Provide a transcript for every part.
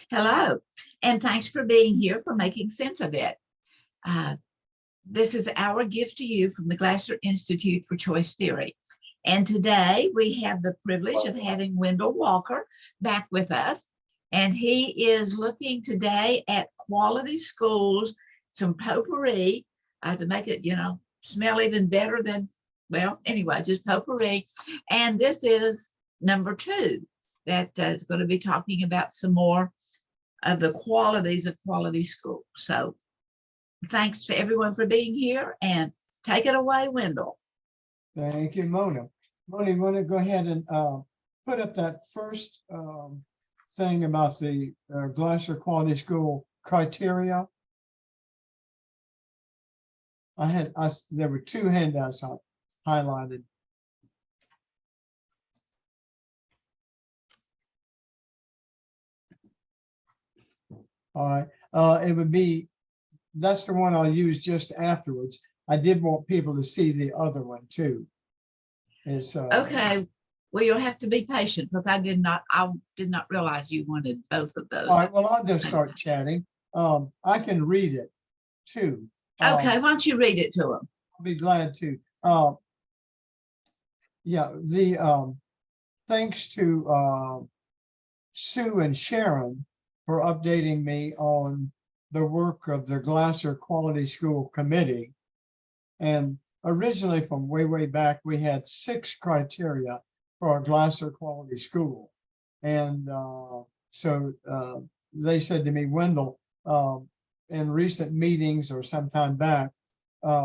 Hello, and thanks for being here for making sense of it. Uh, this is our gift to you from the Glasser Institute for Choice Theory. And today we have the privilege of having Wendall Walker back with us. And he is looking today at quality schools, some potpourri to make it, smell even better than, well, anyway, just potpourri. And this is number 2 that is going to be talking about some more of the qualities of quality schools. So thanks to everyone for being here, and take it away, Wendall. Thank you, Mona. Mona, you want to go ahead and put up that first thing about the Glasser Quality School criteria? There were 2 handouts highlighted. All right, it would be, that's the one I'll use just afterwards. I did want people to see the other one too. It's okay. Well, you'll have to be patient because I did not realize you wanted both of those. All right, well, I'll just start chatting. I can read it too. Okay, why don't you read it to them? I'll be glad to. Yeah, thanks to Sue and Sharon for updating me on the work of the Glasser Quality School Committee. And originally from way back, we had 6 criteria for a Glasser Quality School. And so they said to me, Wendell, in recent meetings or sometime back,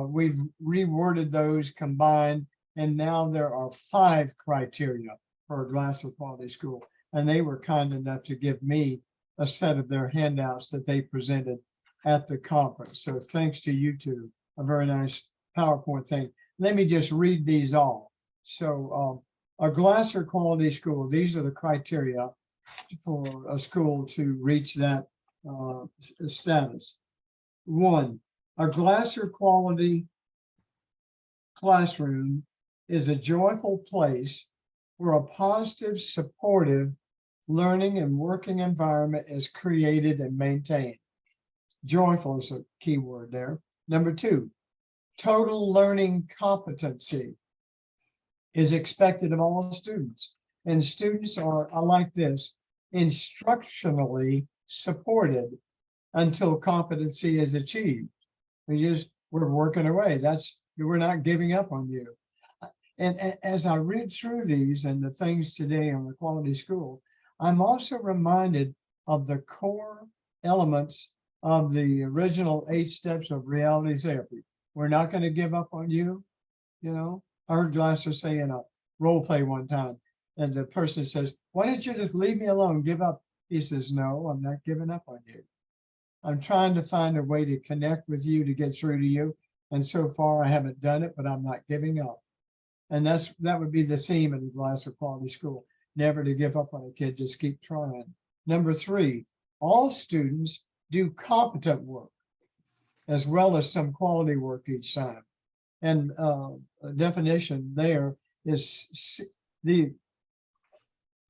we've reworded those combined, and now there are 5 criteria for a Glasser Quality School. And they were kind enough to give me a set of their handouts that they presented at the conference. So thanks to you two, a very nice PowerPoint thing. Let me just read these all. So a Glasser Quality School, these are the criteria for a school to reach that status. 1, a Glasser Quality classroom is a joyful place where a positive, supportive learning and working environment is created and maintained. Joyful is a key word there. Number 2, total learning competency is expected of all students. And students are, I like this, instructionally supported until competency is achieved. We're working away. We're not giving up on you. And as I read through these and the things today on the quality school, I'm also reminded of the core elements of the original 8 steps of reality therapy. We're not going to give up on you. I heard Glasser say in a role play one time, and the person says, why don't you just leave me alone, give up? He says, no, I'm not giving up on you. I'm trying to find a way to connect with you, to get through to you. And so far I haven't done it, but I'm not giving up. And that would be the theme of the Glasser Quality School. Never to give up on a kid, just keep trying. Number 3, all students do competent work as well as some quality work each time. And a definition there is the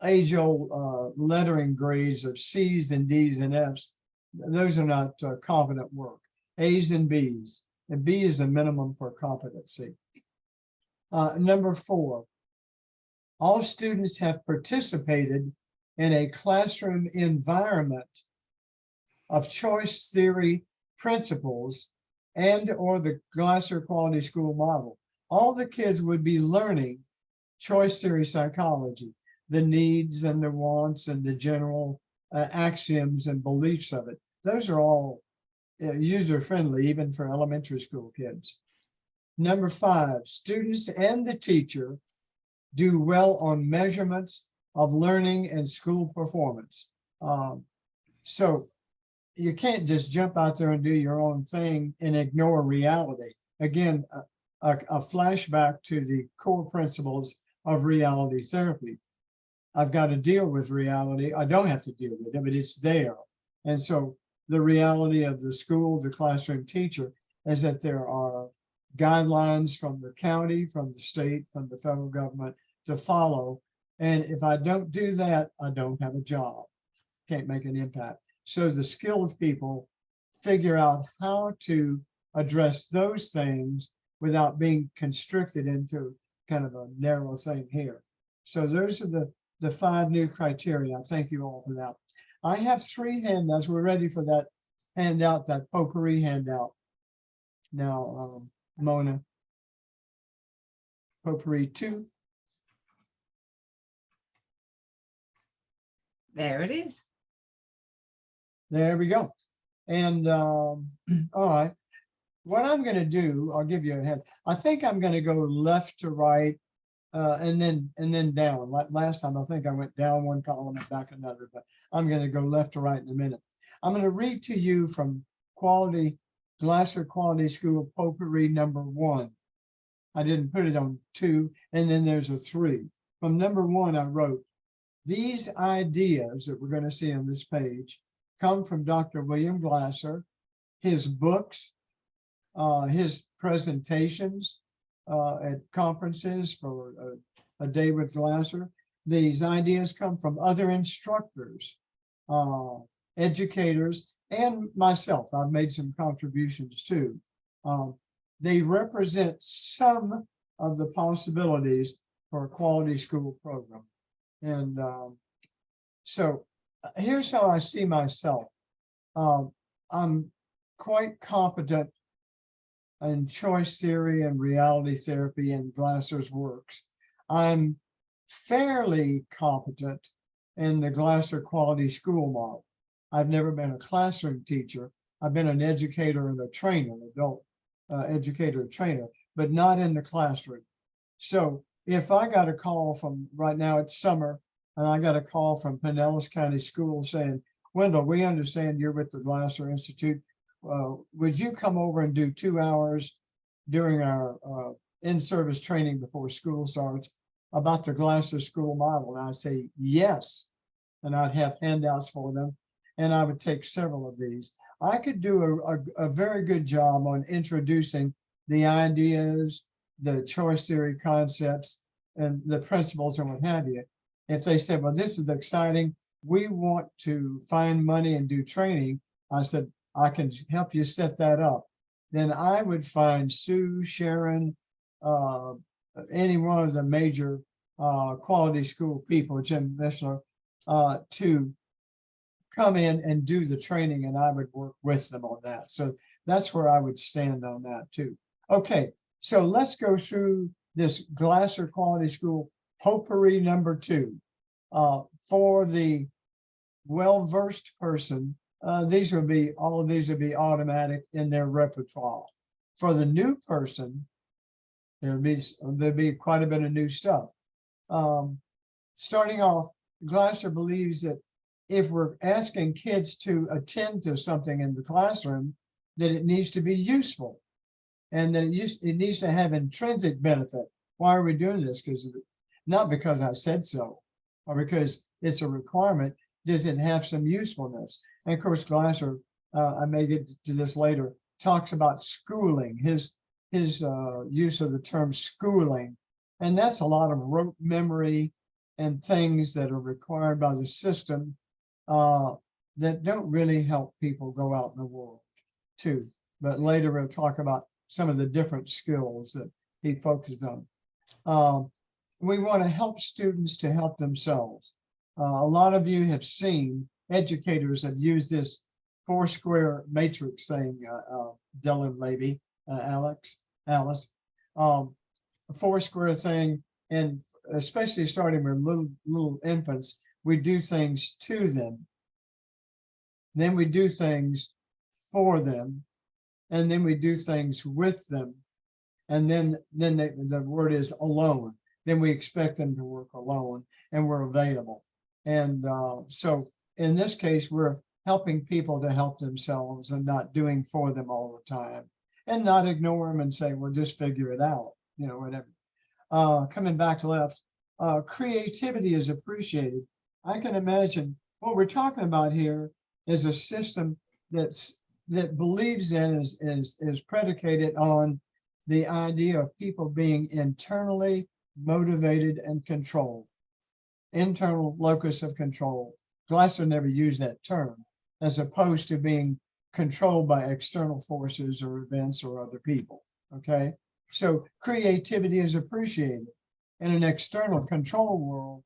age-old lettering grades of C's and D's and F's. Those are not competent work. A's and B's. And B is the minimum for competency. Number 4, all students have participated in a classroom environment of choice theory principles and or the Glasser Quality School model. All the kids would be learning choice theory psychology, the needs and the wants and the general axioms and beliefs of it. Those are all user-friendly, even for elementary school kids. Number 5, students and the teacher do well on measurements of learning and school performance. So you can't just jump out there and do your own thing and ignore reality. Again, a flashback to the core principles of reality therapy. I've got to deal with reality. I don't have to deal with it, but it's there. And so the reality of the school, the classroom teacher, is that there are guidelines from the county, from the state, from the federal government to follow. And if I don't do that, I don't have a job. can't make an impact. So the skilled people figure out how to address those things without being constricted into kind of a narrow thing here. So those are the 5 new criteria. I thank you all for that. I have 3 handouts. We're ready for that handout, that potpourri handout. Now, Mona, potpourri 2. There it is. There we go. And all right, what I'm going to do, I'll give you a hint. I think I'm going to go left to right, and then down. Like last time, I think I went down one column and back another, but I'm going to go left to right in a minute. I'm going to read to you from Glasser Quality School Potpourri number 1. I didn't put it on 2, and then there's a 3. From number 1, I wrote, these ideas that we're going to see on this page come from Dr. William Glasser, his books, his presentations at conferences for a day with Glasser. These ideas come from other instructors, educators, and myself. I've made some contributions too. They represent some of the possibilities for a quality school program. And so here's how I see myself. I'm quite competent in choice theory and reality therapy and Glasser's works. I'm fairly competent in the Glasser quality school model. I've never been a classroom teacher. I've been an educator and a trainer, adult educator and trainer, but not in the classroom. So if I got a call from, right now it's summer, and I got a call from Pinellas County Schools saying, Wendall, we understand you're with the Glasser Institute. Would you come over and do 2 hours during our in-service training before school starts about the Glasser school model? And I'd say yes, and I'd have handouts for them, and I would take several of these. I could do a very good job on introducing the ideas, the choice theory concepts, and the principles and what have you. If they said, well, this is exciting, we want to find money and do training, I said, I can help you set that up. Then I would find Sue, Sharon, any one of the major quality school people, Jim Mishler, to come in and do the training, and I would work with them on that. So that's where I would stand on that too. Okay, so let's go through this Glasser Quality School potpourri number 2. For the well-versed person, all of these would be automatic in their repertoire. For the new person, there'd be quite a bit of new stuff. Starting off, Glasser believes that if we're asking kids to attend to something in the classroom, that it needs to be useful, and that it needs to have intrinsic benefit. Why are we doing this? Not because I said so, or because it's a requirement. Does it have some usefulness? And of course, Glasser, I may get to this later, talks about schooling, his use of the term schooling. And that's a lot of rote memory and things that are required by the system that don't really help people go out in the world too. But later we'll talk about some of the different skills that he focused on. We want to help students to help themselves. A lot of you have seen, educators have used this 4-square matrix thing, Dylan Levy, Alice, a 4-square thing, and especially starting with little infants, we do things to them, then we do things for them, and then we do things with them, and then the word is alone. Then we expect them to work alone, and we're available. And so in this case, we're helping people to help themselves and not doing for them all the time, and not ignore them and say, well, just figure it out, whatever. Coming back left, creativity is appreciated. I can imagine what we're talking about here is a system that believes in is predicated on the idea of people being internally motivated and controlled, internal locus of control. Glasser never used that term, as opposed to being controlled by external forces or events or other people. Okay, so creativity is appreciated. In an external control world,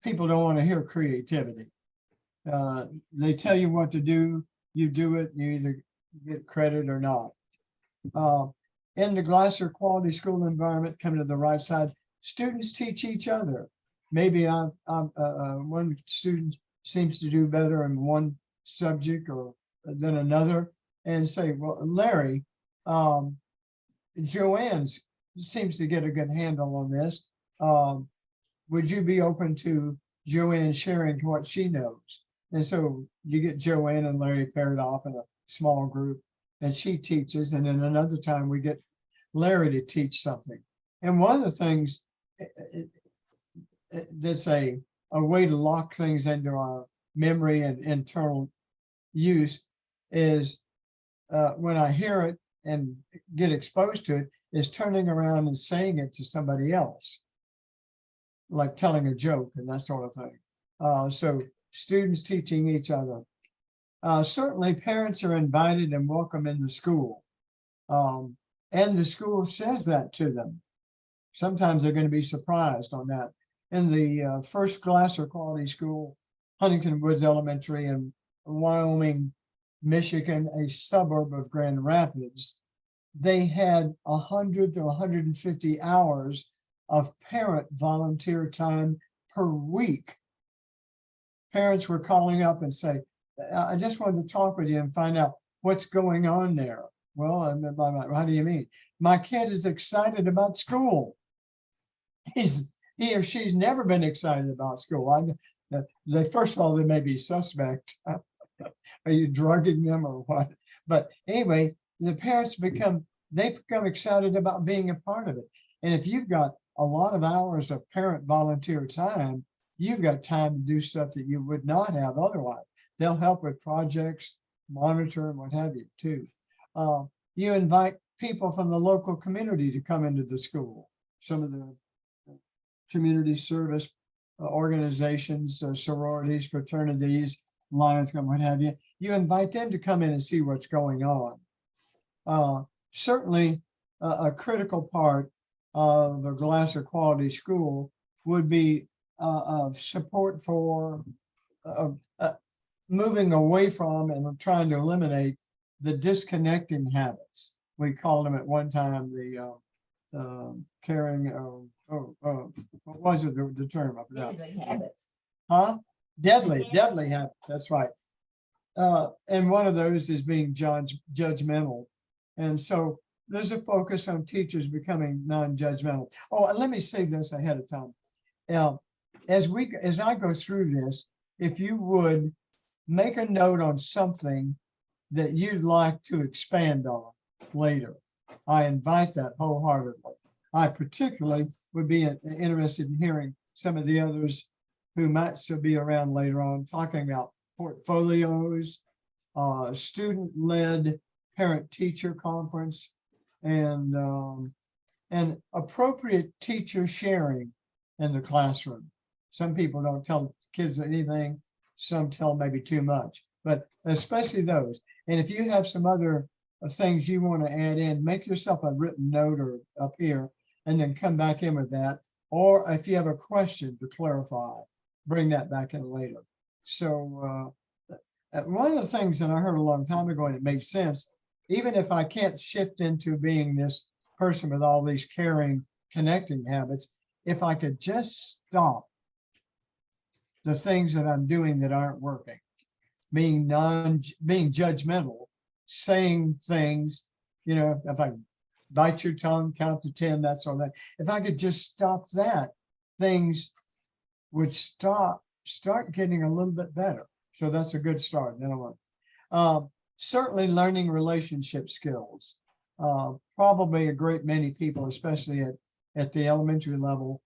people don't want to hear creativity. They tell you what to do, you do it, you either get credit or not. In the Glasser Quality School environment, come to the right side, students teach each other. Maybe one student seems to do better in one subject or than another, and say, well, Larry, Joanne seems to get a good handle on this. Would you be open to Joanne sharing what she knows? And so you get Joanne and Larry paired off in a small group, and she teaches, and then another time we get Larry to teach something. And one of the things that's a way to lock things into our memory and internal use is when I hear it and get exposed to it, is turning around and saying it to somebody else, like telling a joke and that sort of thing. So students teaching each other. Certainly parents are invited and welcome in the school. And the school says that to them. Sometimes they're going to be surprised on that. In the first Glasser Quality School, Huntington Woods Elementary in Wyoming, Michigan, a suburb of Grand Rapids, they had 100 to 150 hours of parent volunteer time per week. Parents were calling up and say, I just wanted to talk with you and find out what's going on there. Well, how do you mean? My kid is excited about school. He or she's never been excited about school. First of all, they may be suspect. Are you drugging them or what? But anyway, the parents become excited about being a part of it. And if you've got a lot of hours of parent volunteer time, you've got time to do stuff that you would not have otherwise. They'll help with projects, monitor, and what have you too. You invite people from the local community to come into the school. Some of the community service organizations, sororities, fraternities, Lions, what have you. You invite them to come in and see what's going on. Certainly, a critical part of the Glasser Quality School would be support for moving away from and trying to eliminate the disconnecting habits. We called them at one time the caring. What was it? The term? I forgot. Deadly habits. Huh? Deadly habits. That's right. And one of those is being judgmental. And so there's a focus on teachers becoming non-judgmental. Oh, and let me say this ahead of time. As I go through this, if you would make a note on something that you'd like to expand on later, I invite that wholeheartedly. I particularly would be interested in hearing some of the others who might still be around later on, talking about portfolios, student-led parent-teacher conference, and appropriate teacher sharing in the classroom. Some people don't tell kids anything, some tell maybe too much, but especially those. And if you have some other things you want to add in, make yourself a written note or up here, and then come back in with that. Or if you have a question to clarify, bring that back in later. So one of the things that I heard a long time ago, and it makes sense, even if I can't shift into being this person with all these caring, connecting habits, if I could just stop the things that I'm doing that aren't working, being judgmental, saying things, if I bite your tongue, count to 10, that sort of thing. If I could just stop that, things would start getting a little bit better. So that's a good start. Certainly learning relationship skills. Probably a great many people, especially at the elementary level,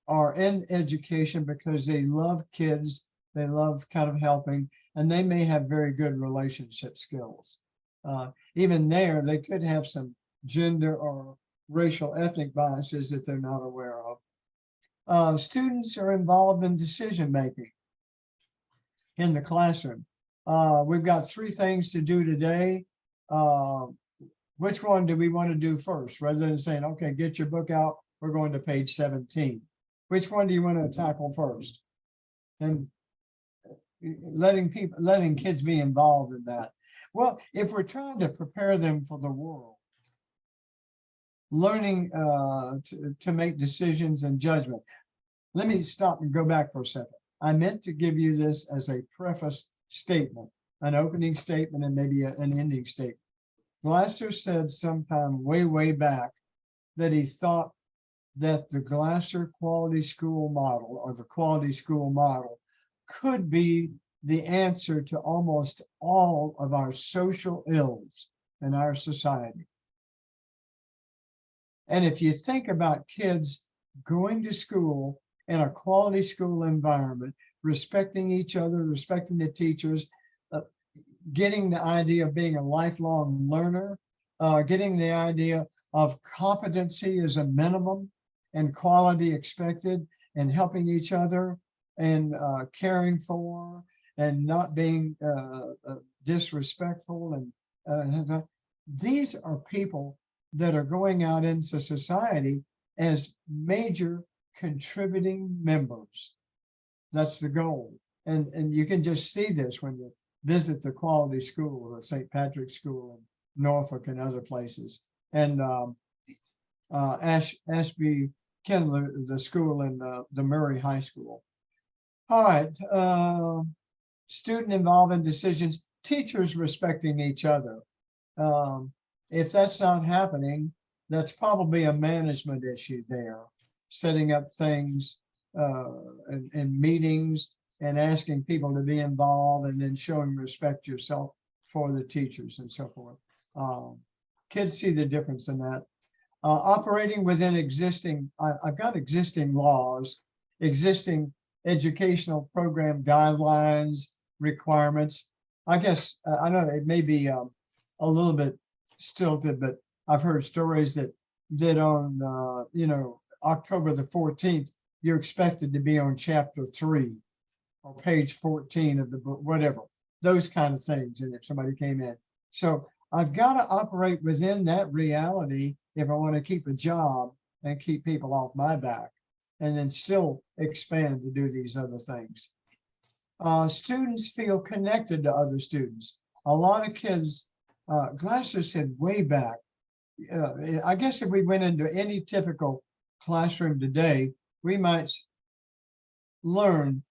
are in education because they love kids, they love kind of helping, and they may have very good relationship skills. Even there, they could have some gender or racial ethnic biases that they're not aware of. Students are involved in decision making. in the classroom. We've got 3 things to do today. Which one do we want to do first? Rather than saying, okay, get your book out, we're going to page 17. Which one do you want to tackle first? And letting kids be involved in that. Well, if we're trying to prepare them for the world, learning to make decisions and judgment. Let me stop and go back for a second. I meant to give you this as a preface statement, an opening statement, and maybe an ending statement. Glasser said sometime way back that he thought that the Glasser quality school model, or the quality school model, could be the answer to almost all of our social ills in our society. And if you think about kids going to school in a quality school environment, respecting each other, respecting the teachers, getting the idea of being a lifelong learner, getting the idea of competency as a minimum and quality expected, and helping each other and caring for and not being disrespectful. And these are people that are going out into society as major contributing members. That's the goal. And you can just see this when you visit the quality school, the St. Patrick's School in Norfolk and other places. And Ashby Kendler, the school in the Murray High School. All right, student involved in decisions, teachers respecting each other. If that's not happening, that's probably a management issue there. Setting up things in meetings and asking people to be involved, and then showing respect yourself for the teachers and so forth. Kids see the difference in that. Operating within existing, I've got existing laws, existing educational program guidelines, requirements. I guess, I know it may be a little bit stilted, but I've heard stories that on, October the 14th, you're expected to be on chapter 3 or page 14 of the book, whatever, those kind of things. And if somebody came in, so I've got to operate within that reality if I want to keep a job and keep people off my back, and then still expand to do these other things. Students feel connected to other students. A lot of kids, Glasser said way back, I guess if we went into any typical classroom today, we might learn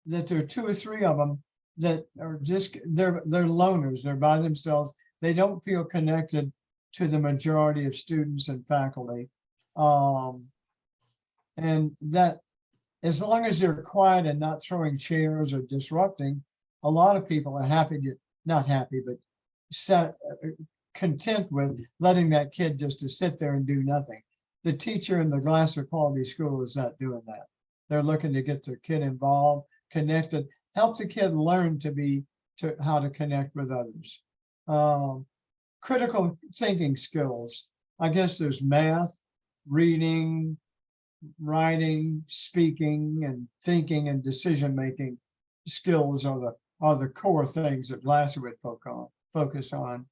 that there are 2 or 3 of them that are just, they're loners, they're by themselves. They don't feel connected to the majority of students and faculty. And that as long as they're quiet and not throwing chairs or disrupting, a lot of people are happy to, not happy, but content with letting that kid just to sit there and do nothing. The teacher in the Glasser Quality School is not doing that. They're looking to get the kid involved, connected, help the kid learn how to connect with others. Critical thinking skills. I guess there's math, reading, writing, speaking, and thinking and decision-making skills are the core things that Glasser would focus on.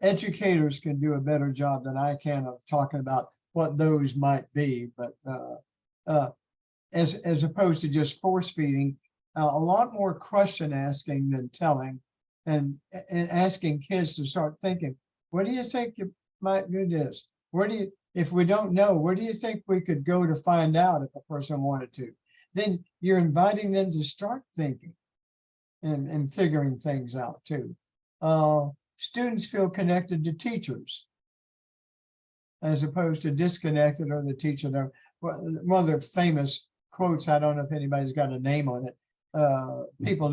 Educators can do a better job than I can of talking about what those might be, but as opposed to just force feeding, a lot more question asking than telling, and asking kids to start thinking, what do you think you might do this? If we don't know, where do you think we could go to find out if a person wanted to? Then you're inviting them to start thinking and figuring things out too. Students feel connected to teachers as opposed to disconnected, or the teacher. One of the famous quotes, I don't know if anybody's got a name on it. People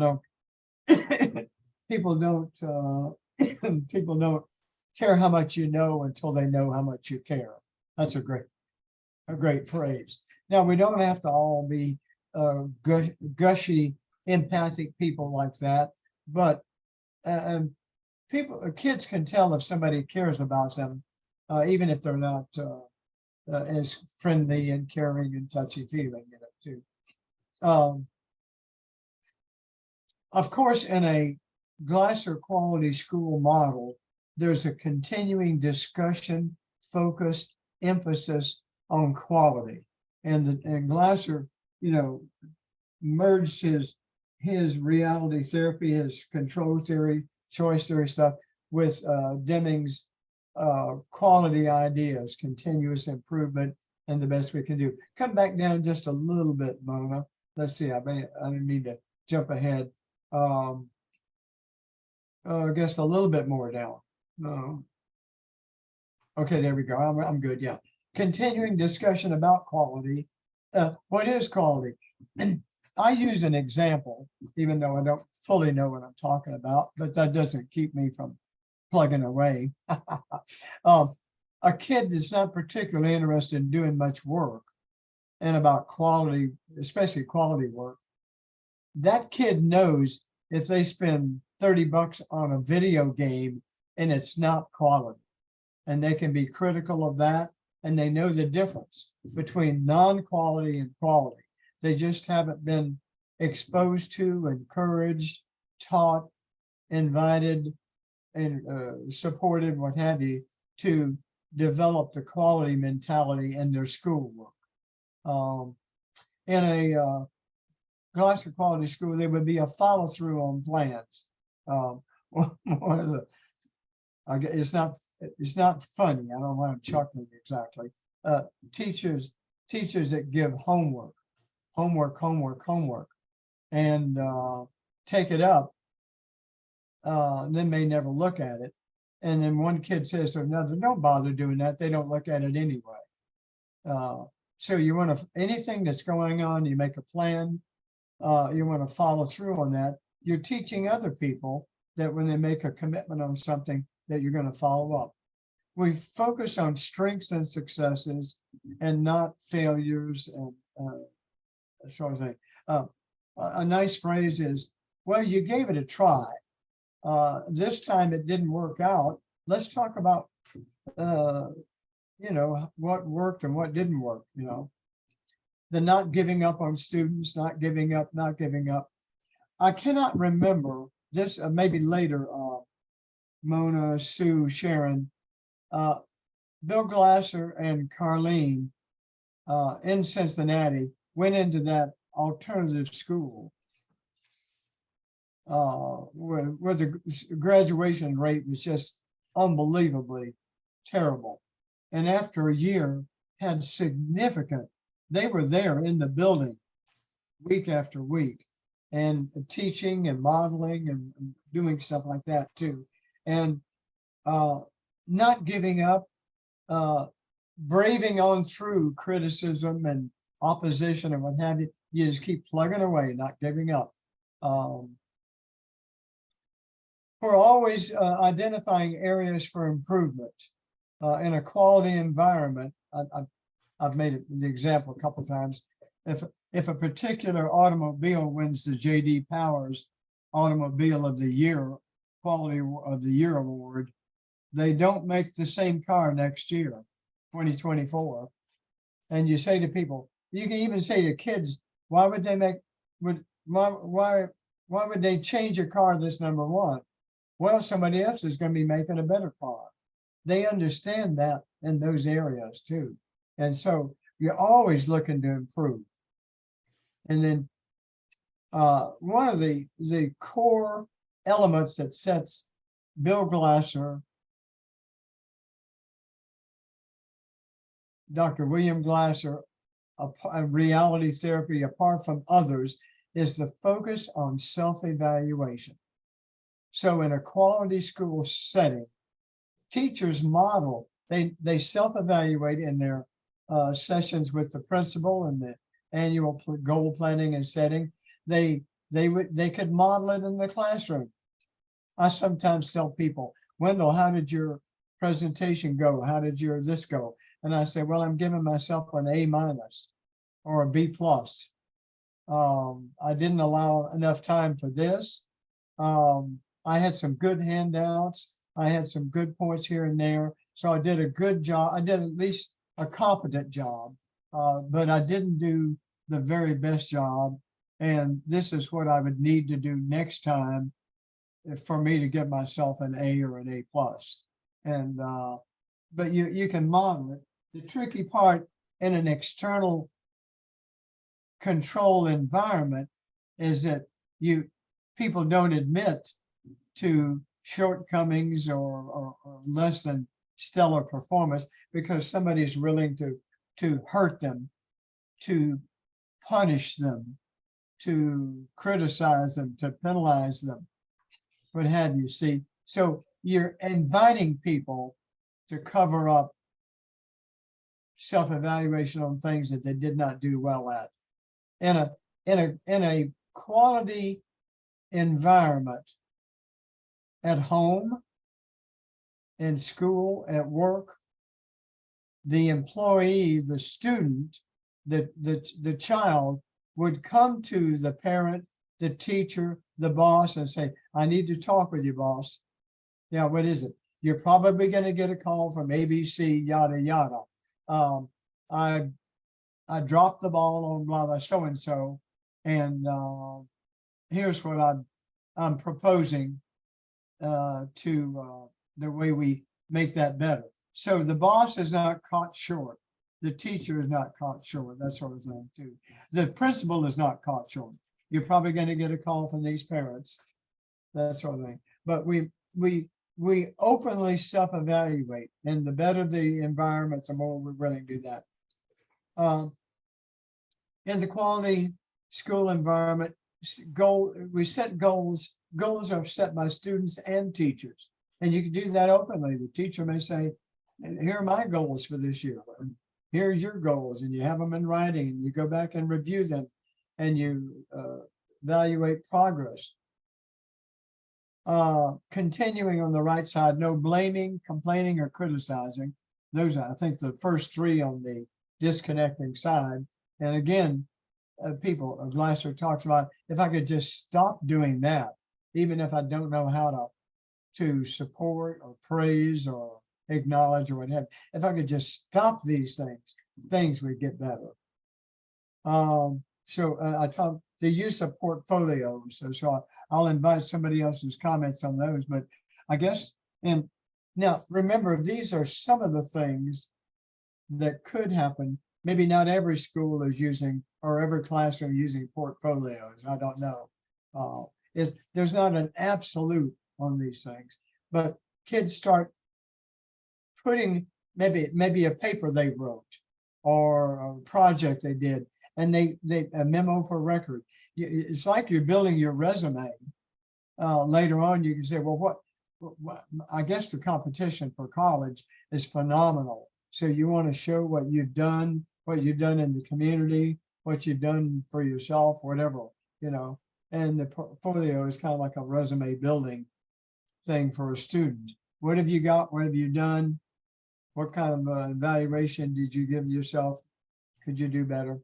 don't care how much you know until they know how much you care. That's a great phrase. Now, we don't have to all be gushy, empathic people like that, but kids can tell if somebody cares about them, even if they're not as friendly and caring and touchy-feely, too. Of course, in a Glasser quality school model, there's a continuing discussion, focused emphasis on quality. And Glasser, you know, merged his reality therapy, his control theory, choice theory stuff with Deming's quality ideas, continuous improvement, and the best we can do. Come back down just a little bit, Mona. Let's see. I didn't need to jump ahead. I guess a little bit more down. No. Okay, there we go. I'm good. Yeah. Continuing discussion about quality. What is quality? And I use an example, even though I don't fully know what I'm talking about, but that doesn't keep me from plugging away. A kid that's not particularly interested in doing much work and about quality, especially quality work, that kid knows if they spend $30 on a video game and it's not quality, and they can be critical of that, and they know the difference between non-quality and quality. They just haven't been exposed to, encouraged, taught, invited, and supported, what have you, to develop the quality mentality in their schoolwork. In a Glasser quality school, there would be a follow through on plans. One of the, it's not funny. I don't know why I'm chuckling exactly. Teachers that give homework, and take it up, then may never look at it. And then one kid says to another, don't bother doing that. They don't look at it anyway. So you want to, anything that's going on, you make a plan, you want to follow through on that. You're teaching other people that when they make a commitment on something, that you're going to follow up. We focus on strengths and successes and not failures and sort of thing. A nice phrase is, well, you gave it a try. This time it didn't work out. Let's talk about, what worked and what didn't work, the not giving up on students, not giving up. I cannot remember this, maybe later, Mona, Sue, Sharon, Bill Glasser and Carlene in Cincinnati went into that alternative school where the graduation rate was just unbelievably terrible. And after a year had significant, they were there in the building week after week and teaching and modeling and doing stuff like that too. And not giving up, braving on through criticism and opposition and what have you. You just keep plugging away, not giving up. We're always identifying areas for improvement in a quality environment. I've made it the example a couple of times. If a particular automobile wins the J.D. Powers Automobile of the Year, Quality of the Year award, they don't make the same car next year, 2024. And you say to people, you can even say to kids, why would they why would they change a car that's number one? Well, somebody else is going to be making a better car. They understand that in those areas too. And so you're always looking to improve. And then one of the core elements that sets Bill Glasser, Dr. William Glasser, a reality therapy apart from others, is the focus on self-evaluation. So in a quality school setting, teachers model, they self-evaluate in their sessions with the principal and the annual goal planning and setting. They could model it in the classroom. I sometimes tell people, Wendell, how did your presentation go? How did your this go? And I say, well, I'm giving myself an A- or a B+. I didn't allow enough time for this. I had some good handouts. I had some good points here and there. So I did a good job. I did at least a competent job, but I didn't do the very best job. And this is what I would need to do next time for me to get myself an A or an A plus. And but you can model it. The tricky part in an external control environment is that people don't admit to shortcomings or less than stellar performance because somebody's willing to hurt them, to punish them, to criticize them, to penalize them, what have you. See, so you're inviting people to cover up self-evaluation on things that they did not do well at. In a quality environment, at home, in school, at work, the employee, the student, the child would come to the parent, the teacher, the boss, and say, I need to talk with you, boss. Yeah, what is it? You're probably going to get a call from ABC, yada, yada. I dropped the ball on blah, blah, so-and-so, and here's what I'm proposing to the way we make that better. So the boss is not caught short. The teacher is not caught short, that sort of thing too. The principal is not caught short. You're probably going to get a call from these parents, that sort of thing. But we openly self-evaluate, and the better the environment, the more we're willing to do that. In the quality school environment, we set goals. Goals are set by students and teachers, and you can do that openly. The teacher may say, here are my goals for this year. Here's your goals, and you have them in writing, and you go back and review them, and you evaluate progress. Continuing on the right side, no blaming, complaining, or criticizing. Those are, I think, the first three on the disconnecting side. And again, Glasser talks about, if I could just stop doing that, even if I don't know how to support or praise or acknowledge or whatever, if I could just stop these things would get better. I talked the use of portfolios. So I'll invite somebody else's comments on those, but I guess, and now remember, these are some of the things that could happen. Maybe not every school is using, or every classroom using portfolios. I don't know. There's not an absolute on these things, but kids start putting maybe a paper they wrote or a project they did, and they a memo for record. It's like you're building your resume. Later on, you can say, well, what I guess the competition for college is phenomenal. So you want to show what you've done in the community, what you've done for yourself, whatever, and the portfolio is kind of like a resume building thing for a student. What have you got? What have you done? What kind of evaluation did you give yourself? Could you do better?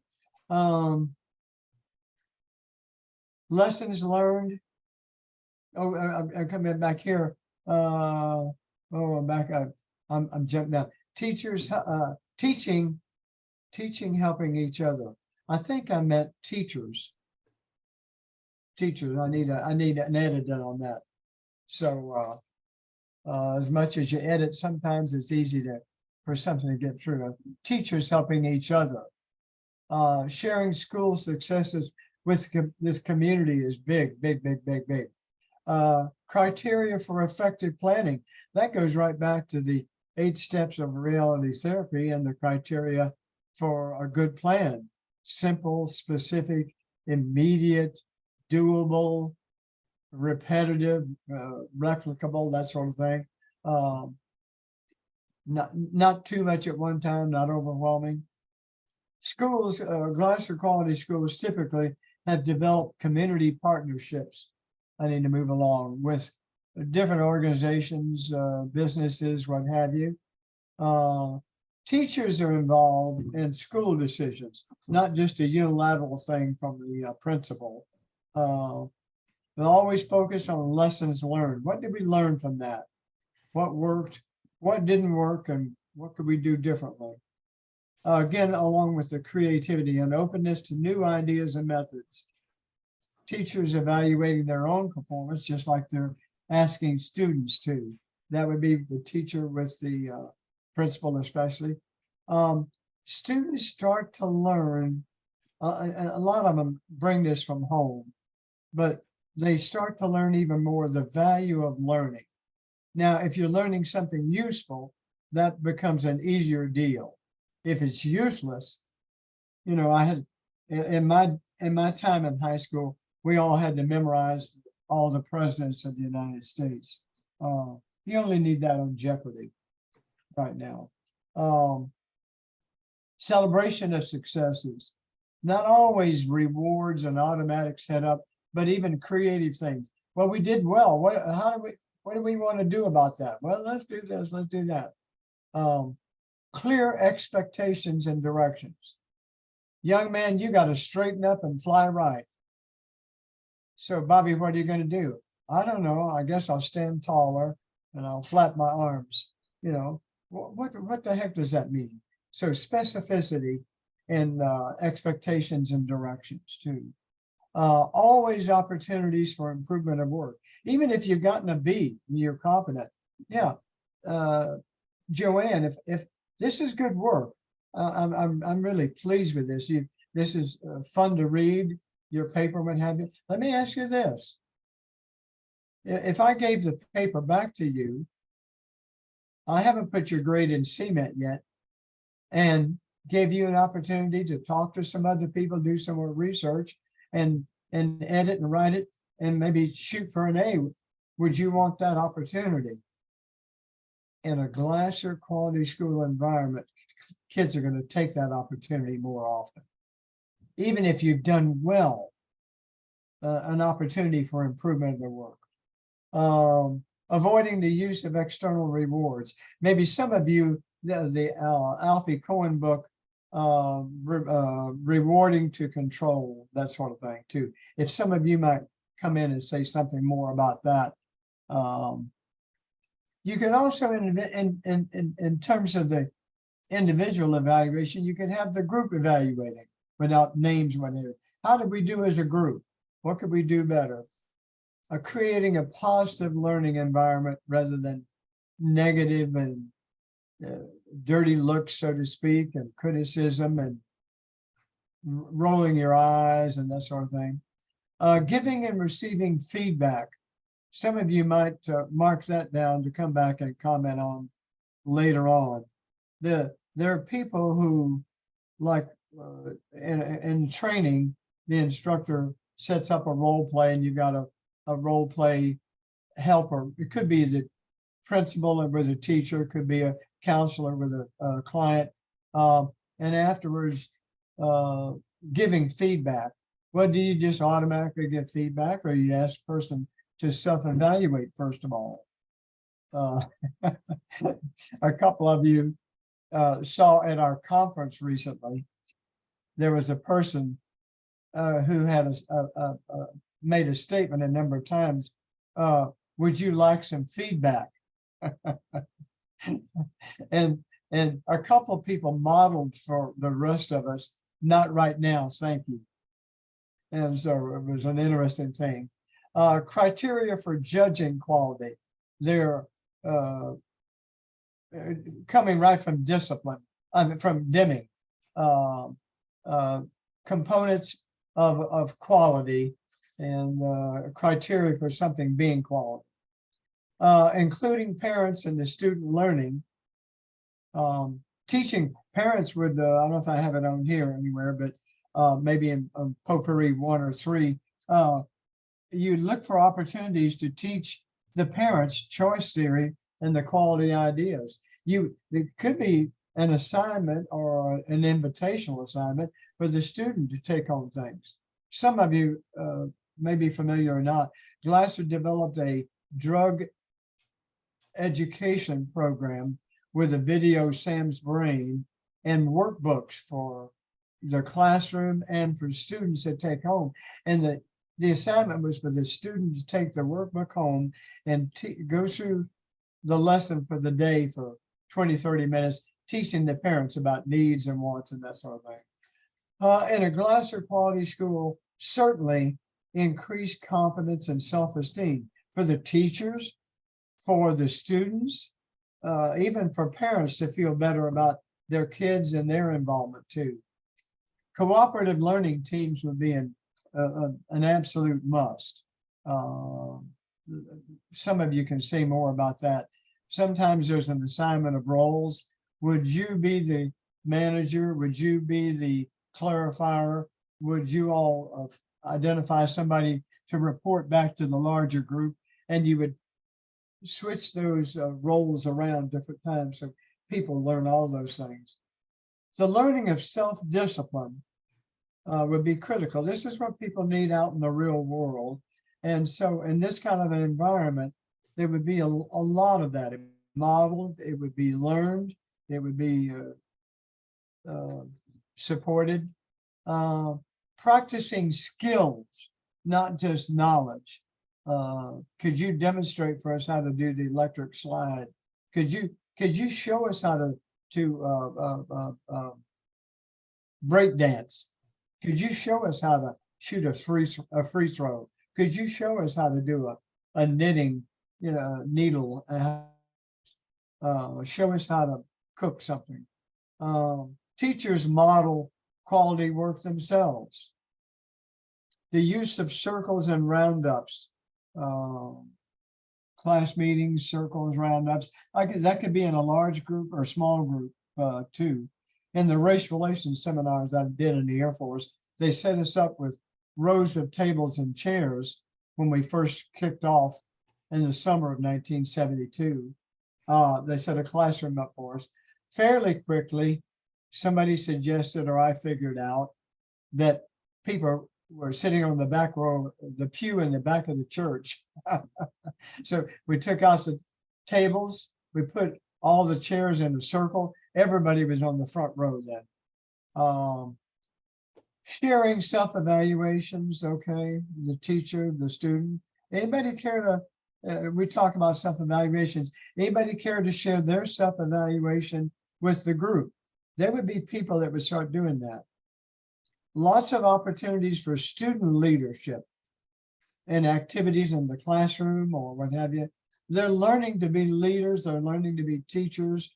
Lessons learned. Oh, I'm coming back here. I'm back up. I'm jumping down. Teachers, teaching, helping each other. I think I meant teachers. Teachers, I need an edit done on that. So as much as you edit, sometimes it's easy for something to get through. Teachers helping each other. Sharing school successes with this community is big. Criteria for effective planning. That goes right back to the 8 steps of reality therapy and the criteria for a good plan. Simple, specific, immediate, doable, repetitive, replicable, that sort of thing. Not too much at one time, not overwhelming. Schools, Glasser Quality Schools typically have developed community partnerships. I need to move along with different organizations, businesses, what have you. Teachers are involved in school decisions, not just a unilateral thing from the principal. They'll always focus on lessons learned. What did we learn from that? What worked? What didn't work? And what could we do differently? Again, along with the creativity and openness to new ideas and methods. teachers evaluating their own performance, just like they're asking students to. That would be the teacher with the principal especially. Students start to learn, and a lot of them bring this from home, but they start to learn even more the value of learning. Now, if you're learning something useful, that becomes an easier deal. If it's useless, you know, I had in my time in high school, we all had to memorize all the presidents of the United States. You only need that on Jeopardy right now. Celebration of successes, not always rewards and automatic setup, but even creative things. Well, we did well. What do we want to do about that? Well, let's do this, let's do that. Clear expectations and directions. Young man, you got to straighten up and fly right. So, Bobby, what are you going to do? I don't know. I guess I'll stand taller and I'll flap my arms. You know, what the heck does that mean? So specificity and expectations and directions too. Always opportunities for improvement of work. Even if you've gotten a B and you're competent. Yeah. Joanne, if this is good work, I'm really pleased with this. This is fun to read. Your paper would have it. Let me ask you this. If I gave the paper back to you, I haven't put your grade in cement yet, and gave you an opportunity to talk to some other people, do some more research, and edit and write it, and maybe shoot for an A. Would you want that opportunity? In a Glasser quality school environment, kids are going to take that opportunity more often. Even if you've done well, an opportunity for improvement of their work. Avoiding the use of external rewards. Maybe some of you, the Alfie Cohen book, rewarding to control, that sort of thing too. If some of you might come in and say something more about that. You can also, in terms of the individual evaluation, you can have the group evaluating without names, whatever. How did we do as a group? What could we do better? Creating a positive learning environment rather than negative and dirty looks, so to speak, and criticism and rolling your eyes and that sort of thing. Giving and receiving feedback. Some of you might mark that down to come back and comment on later on. There are people who, like in training, the instructor sets up a role play and you got a role play helper. It could be the principal with a teacher, it could be a counselor with a client, and afterwards giving feedback. Well, do you just automatically give feedback, or you ask the person to self-evaluate first of all? A couple of you saw at our conference recently, there was a person who had made a statement a number of times, would you like some feedback? and a couple of people modeled for the rest of us, not right now, thank you. And so it was an interesting thing. Criteria for judging quality. They're coming right from discipline, from Deming. Components of quality and criteria for something being quality. Including parents in the student learning. Teaching parents would, I don't know if I have it on here anywhere, but maybe in Potpourri 1 or 3, you look for opportunities to teach the parents choice theory and the quality ideas. It could be an assignment or an invitational assignment for the student to take on things. Some of you may be familiar or not. Glasser developed a drug education program with a video Sam's Brain and workbooks for the classroom and for students that take home. And the assignment was for the student to take the workbook home and go through the lesson for the day for 20, 30 minutes, teaching the parents about needs and wants and that sort of thing. In a Glasser quality school, certainly increase confidence and self-esteem for the teachers, for the students, even for parents to feel better about their kids and their involvement too. Cooperative learning teams would be an absolute must. Some of you can say more about that. Sometimes there's an assignment of roles. Would you be the manager? Would you be the clarifier? Would you all identify somebody to report back to the larger group? And you would switch those roles around different times so people learn all those things. The learning of self-discipline would be critical. This is what people need out in the real world. And so in this kind of an environment, there would be a lot of that. It would be modeled, it would be learned, it would be supported. Practicing skills, not just knowledge. Could you demonstrate for us how to do the electric slide? Could you show us how to break dance? Could you show us how to shoot a free throw? Could you show us how to do a knitting, needle? Show us how to cook something. Teachers model quality work themselves. The use of circles and roundups, class meetings, circles, roundups. That could be in a large group or small group too. In the race relations seminars I did in the Air Force, they set us up with rows of tables and chairs when we first kicked off in the summer of 1972. They set a classroom up for us. Fairly quickly, somebody suggested, or I figured out, that people were sitting on the back row, the pew in the back of the church. So we took out the tables, we put all the chairs in a circle. Everybody was on the front row then. Sharing self-evaluations, okay, the teacher, the student. Anybody care to, we talk about self-evaluations, anybody care to share their self-evaluation with the group? There would be people that would start doing that. Lots of opportunities for student leadership and activities in the classroom or what have you. They're learning to be leaders, they're learning to be teachers.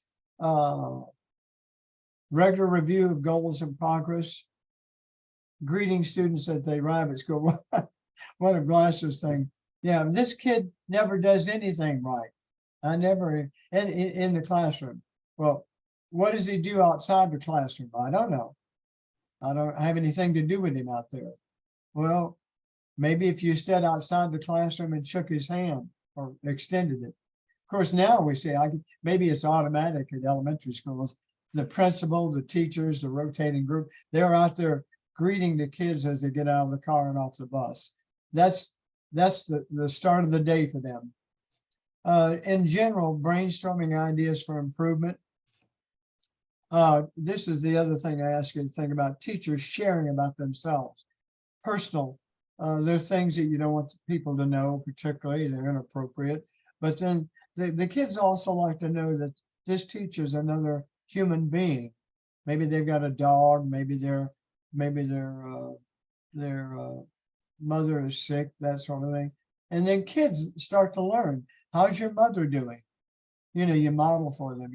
Regular review of goals and progress. Greeting students as they arrive at school. One of Glasser's saying, yeah, this kid never does anything right. I never, in the classroom. Well, what does he do outside the classroom? I don't know. I don't have anything to do with him out there. Well, maybe if you stood outside the classroom and shook his hand or extended it. Of course, now we say, maybe it's automatic at elementary schools. The principal, the teachers, the rotating group, they're out there greeting the kids as they get out of the car and off the bus. That's the start of the day for them. In general, brainstorming ideas for improvement. This is the other thing I ask you to think about, teachers sharing about themselves. Personal, there's things that you don't want people to know, particularly they're inappropriate, but then the kids also like to know that this teacher is another human being. Maybe they've got a dog, maybe their mother is sick, that sort of thing. And then kids start to learn, how's your mother doing? You model for them,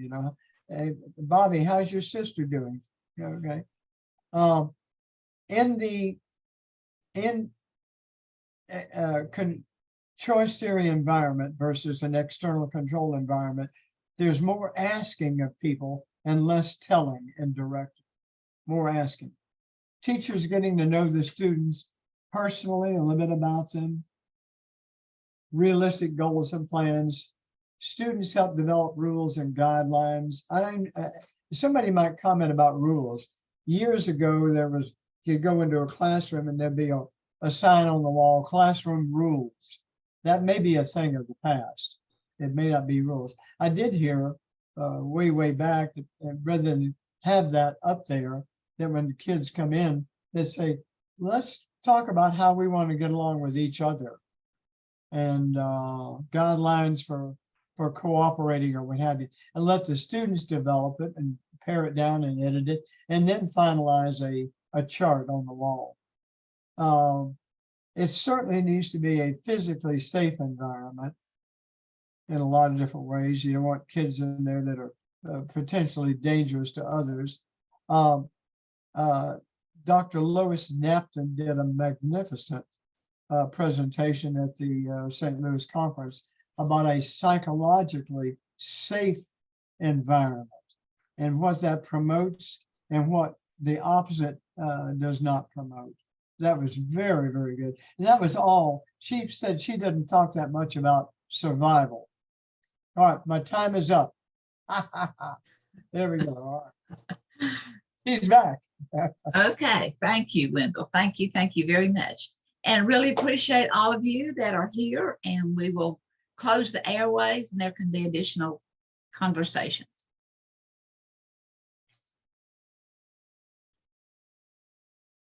hey, Bobby, how's your sister doing? Okay. Choice theory environment versus an external control environment, there's more asking of people and less telling and directing, more asking. Teachers getting to know the students personally, a little bit about them, realistic goals and plans. Students help develop rules and guidelines. Somebody might comment about rules. Years ago, you'd go into a classroom and there'd be a sign on the wall, classroom rules. That may be a thing of the past. It may not be rules. I did hear way back, rather than have that up there, that when the kids come in, they say, let's talk about how we want to get along with each other, and guidelines for cooperating or what have you, and let the students develop it and pare it down and edit it, and then finalize a chart on the wall. It certainly needs to be a physically safe environment in a lot of different ways. You don't want kids in there that are potentially dangerous to others. Dr. Lois Napton did a magnificent presentation at the St. Louis conference about a psychologically safe environment and what that promotes and what the opposite does not promote. That was very, very good. And that was all. She said she didn't talk that much about survival. All right, my time is up. There we go. All right. He's back. Okay, thank you, Wendell. Thank you very much. And really appreciate all of you that are here, and we will close the airways and there can be additional conversations.